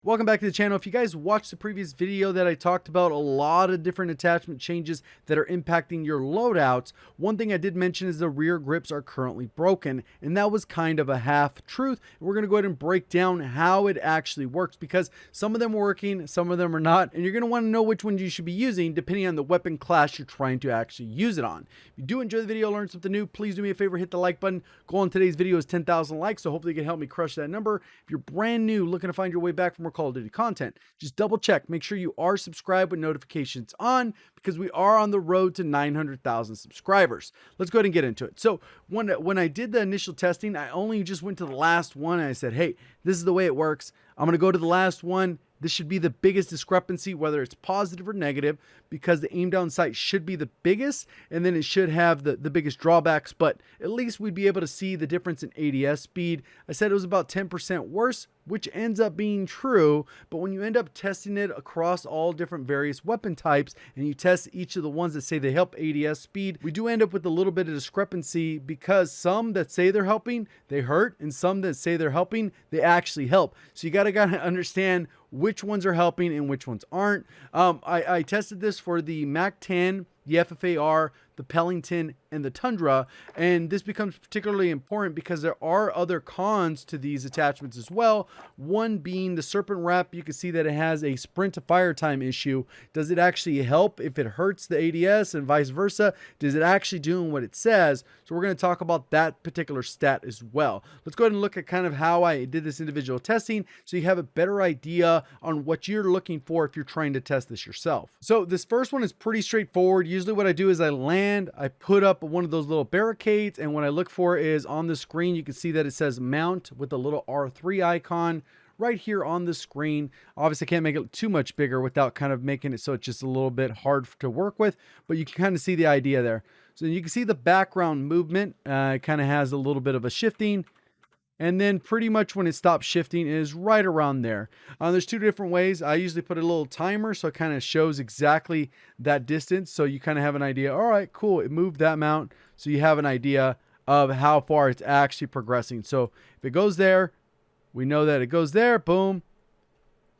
Welcome back to the channel. If you guys watched the previous video that I talked about a lot of different attachment changes that are impacting your loadouts, one thing I did mention is the rear grips are currently broken, and that was kind of a half truth. We're going to go ahead and break down how it actually works, because some of them are working, some of them are not, and you're going to want to know which ones you should be using depending on the weapon class you're trying to actually use it on. If you do enjoy the video, learn something new, please do me a favor, hit the like button. Goal on today's video is 10,000 likes, so hopefully you can help me crush that number. If you're brand new, looking to find your way back from more Call of Duty content, just double check, make sure you are subscribed with notifications on, because we are on the road to 900,000 subscribers. Let's go ahead and get into it. So when I did the initial testing, I only just went to the last one and I said, hey, this is the way it works. I'm going to go to the last one. This should be the biggest discrepancy, whether it's positive or negative, because the aim down sight should be the biggest, and then it should have the biggest drawbacks, but at least we'd be able to see the difference in ADS speed. I said it was about 10% worse, which ends up being true, but when you end up testing it across all different various weapon types, and you test each of the ones that say they help ADS speed, we do end up with a little bit of discrepancy, because some that say they're helping, they hurt, and some that say they're helping, they actually help. So you gotta understand which ones are helping and which ones aren't. I tested this for the MAC-10, the FFAR, the Pelington, and the Tundra, and this becomes particularly important because there are other cons to these attachments as well. One being the Serpent Wrap. You can see that it has a sprint to fire time issue. Does it actually help if it hurts the ADS and vice versa? Does it actually doing what it says? So we're going to talk about that particular stat as well. Let's go ahead and look at kind of how I did this individual testing so you have a better idea on what you're looking for if you're trying to test this yourself. So this first one is pretty straightforward. Usually what I do is I land, I put up one of those little barricades, and what I look for is on the screen, you can see that it says mount with a little R3 icon right here on the screen. Obviously, I can't make it too much bigger without kind of making it so it's just a little bit hard to work with, but you can kind of see the idea there. So you can see the background movement. It kind of has a little bit of a shifting. And then pretty much when it stops shifting is right around there. There's two different ways. I usually put a little timer so it kind of shows exactly that distance. So you kind of have an idea, all right, cool, it moved that amount. So you have an idea of how far it's actually progressing. So if it goes there, we know that it goes there, boom.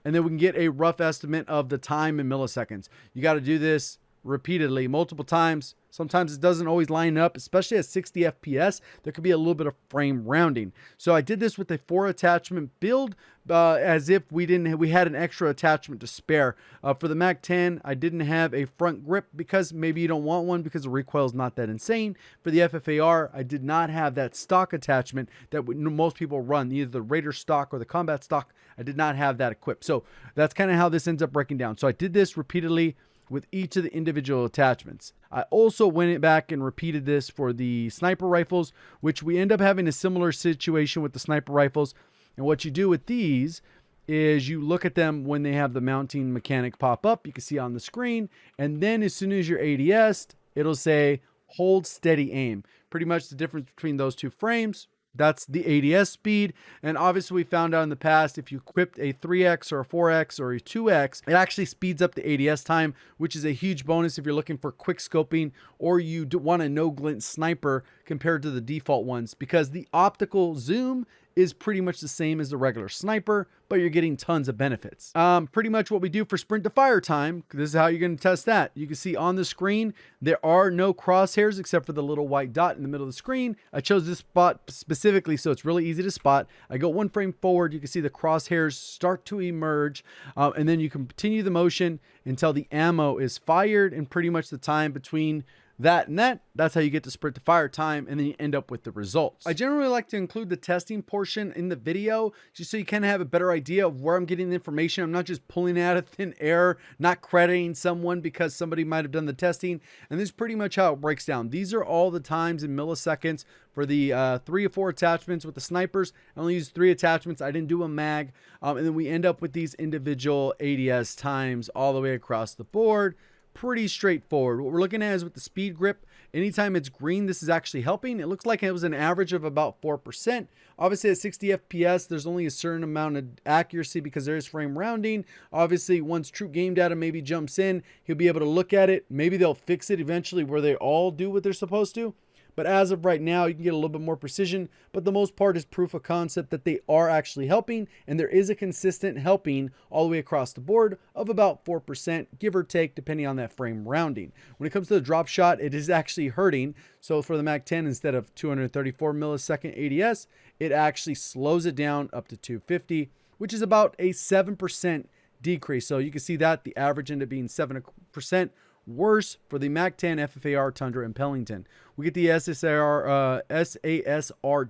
And then we can get a rough estimate of the time in milliseconds. You got to do this repeatedly, multiple times. Sometimes it doesn't always line up, especially at 60 FPS. There could be a little bit of frame rounding. So I did this with a 4 attachment build, as if we had an extra attachment to spare. For the MAC-10, I didn't have a front grip because maybe you don't want one because the recoil is not that insane. For the FFAR, I did not have that stock attachment that most people run, either the Raider stock or the combat stock. I did not have that equipped. So that's kind of how this ends up breaking down. So I did this repeatedly with each of the individual attachments. I also went back and repeated this for the sniper rifles, which we end up having a similar situation with the sniper rifles. And what you do with these is you look at them when they have the mounting mechanic pop up. You can see on the screen. And then as soon as you're ADS'd, it'll say hold steady aim. Pretty much the difference between those two frames. That's the ADS speed. And obviously we found out in the past, if you equipped a 3X or a 4X or a 2X, it actually speeds up the ADS time, which is a huge bonus if you're looking for quick scoping or you want a no glint sniper compared to the default ones, because the optical zoom is pretty much the same as the regular sniper, but you're getting tons of benefits. Pretty much what we do for sprint to fire time, this is how you're going to test that. You can see on the screen, there are no crosshairs except for the little white dot in the middle of the screen. I chose this spot specifically so it's really easy to spot. I go 1 frame forward, you can see the crosshairs start to emerge, and then you can continue the motion until the ammo is fired, and pretty much the time between that and that's how you get the sprint to fire time, and then you end up with the results. I generally like to include the testing portion in the video just so you kind of have a better idea of where I'm getting the information. I'm not just pulling it out of thin air, not crediting someone because somebody might have done the testing. And this is pretty much how it breaks down. These are all the times in milliseconds for the 3 or 4 attachments. With the snipers, I only used 3 attachments. I didn't do a mag. And then we end up with these individual ADS times all the way across the board. Pretty straightforward. What we're looking at is with the speed grip, anytime it's green, this is actually helping. It looks like it was an average of about 4%. Obviously at 60 FPS, there's only a certain amount of accuracy because there is frame rounding. Obviously, once troop game data maybe jumps in, he'll be able to look at it. Maybe they'll fix it eventually where they all do what they're supposed to. But as of right now, you can get a little bit more precision, but the most part is proof of concept that they are actually helping, and there is a consistent helping all the way across the board of about 4%, give or take, depending on that frame rounding. When it comes to the drop shot, it is actually hurting. So for the Mac 10, instead of 234 millisecond ADS, it actually slows it down up to 250, which is about a 7% decrease. So you can see that the average ended up being 7% worse for the Mac 10, FFAR, Tundra, and Pelington. We get the SASR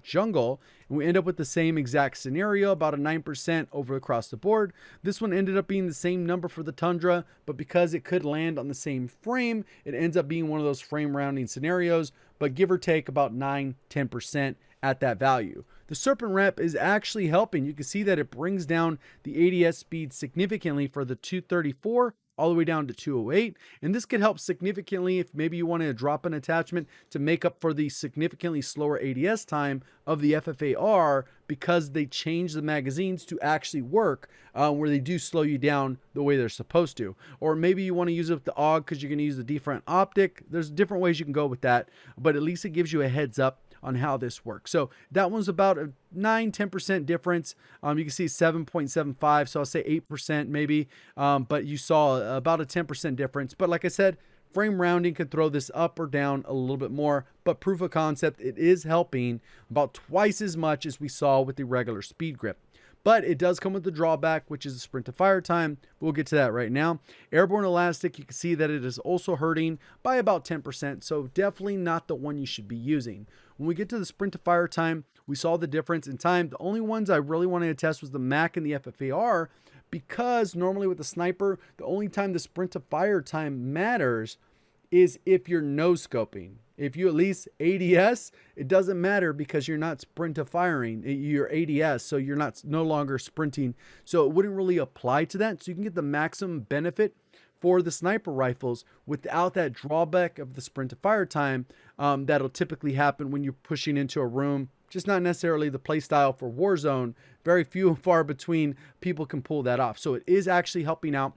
Jungle, and we end up with the same exact scenario, about a 9% over across the board. This one ended up being the same number for the Tundra, but because it could land on the same frame, it ends up being one of those frame rounding scenarios, but give or take about 9-10% at that value. The Serpent Rep is actually helping. You can see that it brings down the ADS speed significantly for the 234 all the way down to 208, and this could help significantly if maybe you want to drop an attachment to make up for the significantly slower ADS time of the FFAR, because they change the magazines to actually work where they do slow you down the way they're supposed to. Or maybe you want to use it with the AUG because you're going to use the different optic. There's different ways you can go with that, but at least it gives you a heads up on how this works. So that one's about a 9-10% difference. You can see 7.75, so I'll say 8% maybe, but you saw about a 10% difference. But like I said, frame rounding could throw this up or down a little bit more, but proof of concept, it is helping about twice as much as we saw with the regular speed grip. But it does come with the drawback, which is the sprint to fire time. We'll get to that right now. Airborne elastic, you can see that it is also hurting by about 10%, so definitely not the one you should be using. When we get to the sprint to fire time, we saw the difference in time. The only ones I really wanted to test was the Mac and the FFAR, because normally with the sniper, the only time the sprint to fire time matters is if you're no scoping. If you at least ADS, it doesn't matter because you're not sprint to firing. You're ADS, so you're no longer sprinting. So it wouldn't really apply to that. So you can get the maximum benefit for the sniper rifles without that drawback of the sprint to fire time that'll typically happen when you're pushing into a room. Just not necessarily the play style for Warzone. Very few and far between people can pull that off. So it is actually helping out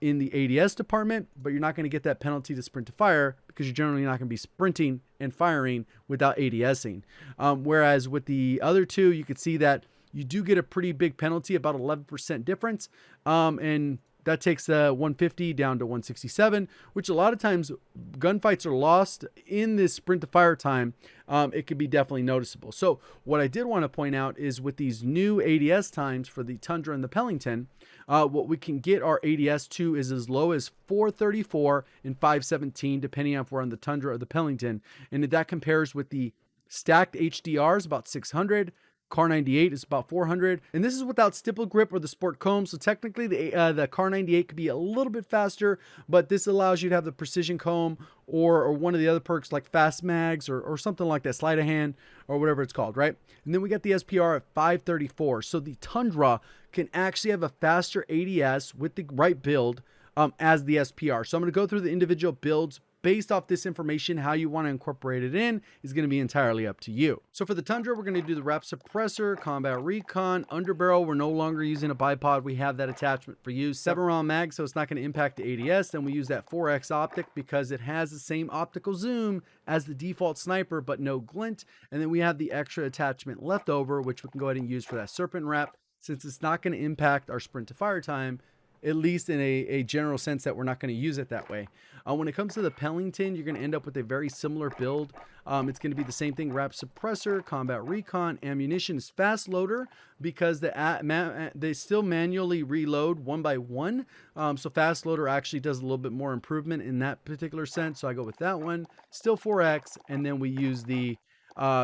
in the ADS department, but you're not going to get that penalty to sprint to fire because you're generally not going to be sprinting and firing without ADSing. Whereas with the other two, you could see that you do get a pretty big penalty, about 11% difference. And that takes 150 down to 167, which a lot of times gunfights are lost in this sprint to fire time. It could be definitely noticeable. So what I did want to point out is with these new ADS times for the Tundra and the Pelington, what we can get our ADS to is as low as 434 and 517, depending on if we're on the Tundra or the Pelington. And that compares with the stacked HDRs, about 600. Car 98 is about 400, and this is without stipple grip or the sport comb. So technically the Car 98 could be a little bit faster, but this allows you to have the precision comb or one of the other perks like fast mags or something like that, sleight of hand or whatever it's called, right? And then we got the SPR at 534. So the Tundra can actually have a faster ADS with the right build as the SPR. So I'm going to go through the individual builds. Based off this information, how you want to incorporate it in is going to be entirely up to you. So for the Tundra, we're going to do the wrap suppressor, combat recon, underbarrel. We're no longer using a bipod. We have that attachment for you. 7-round mag, so it's not going to impact the ADS. Then we use that 4X optic because it has the same optical zoom as the default sniper, but no glint. And then we have the extra attachment left over, which we can go ahead and use for that serpent wrap, since it's not going to impact our sprint to fire time, at least in a general sense that we're not going to use it that way. When it comes to the Pelington, you're going to end up with a very similar build. It's going to be the same thing: wrap suppressor, combat recon, ammunition is fast loader because they still manually reload one by one. So fast loader actually does a little bit more improvement in that particular sense. So I go with that one. Still 4X, and then we use the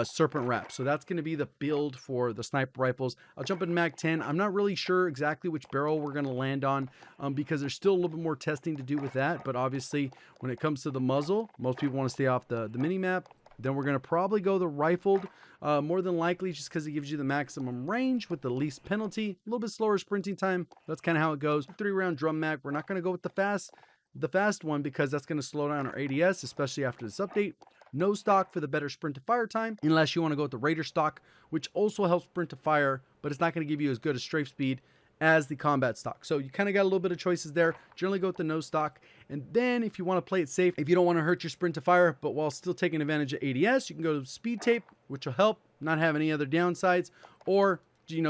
serpent wrap. So that's going to be the build for the sniper rifles. I'll jump in Mag 10. I'm not really sure exactly which barrel we're going to land on because there's still a little bit more testing to do with that. But obviously, when it comes to the muzzle, most people want to stay off the mini map. Then we're going to probably go the rifled, more than likely, just because it gives you the maximum range with the least penalty. A little bit slower sprinting time. That's kind of how it goes. 3-round drum mag. We're not going to go with the fast one because that's going to slow down our ADS, especially after this update. No stock for the better sprint to fire time, unless you want to go with the Raider stock, which also helps sprint to fire, but it's not going to give you as good a strafe speed as the combat stock. So you kind of got a little bit of choices there. Generally go with the no stock. And then if you want to play it safe, if you don't want to hurt your sprint to fire, but while still taking advantage of ADS, you can go to speed tape, which will help not have any other downsides, or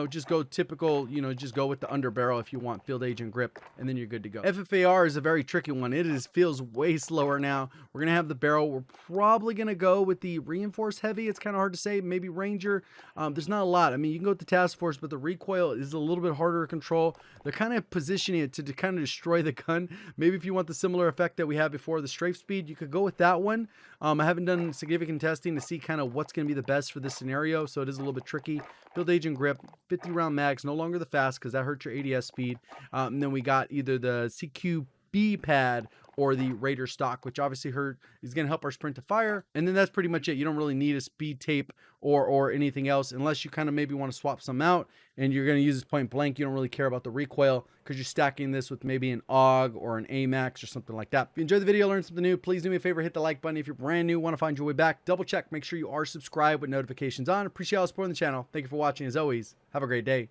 just go typical, just go with the under barrel if you want field agent grip, and then you're good to go. FFAR is a very tricky one. Feels way slower now. We're going to have the barrel. We're probably going to go with the reinforced heavy. It's kind of hard to say. Maybe Ranger. There's not a lot. I mean, you can go with the task force, but the recoil is a little bit harder to control. They're kind of positioning it to kind of destroy the gun. Maybe if you want the similar effect that we had before, the strafe speed, you could go with that one. I haven't done significant testing to see kind of what's going to be the best for this scenario, so it is a little bit tricky. Field agent grip, 50 round mags, no longer the fast because that hurts your ADS speed. And then we got either the CQB pad or the Raider stock, which obviously is going to help our sprint to fire. And then that's pretty much it. You don't really need a speed tape or anything else unless you kind of maybe want to swap some out and you're going to use this point blank. You don't really care about the recoil because you're stacking this with maybe an AUG or an AMAX or something like that. If you enjoyed the video, learned something new, please do me a favor, hit the like button. If you're brand new, want to find your way back, double check, make sure you are subscribed with notifications on. Appreciate all the support on the channel. Thank you for watching. As always, have a great day.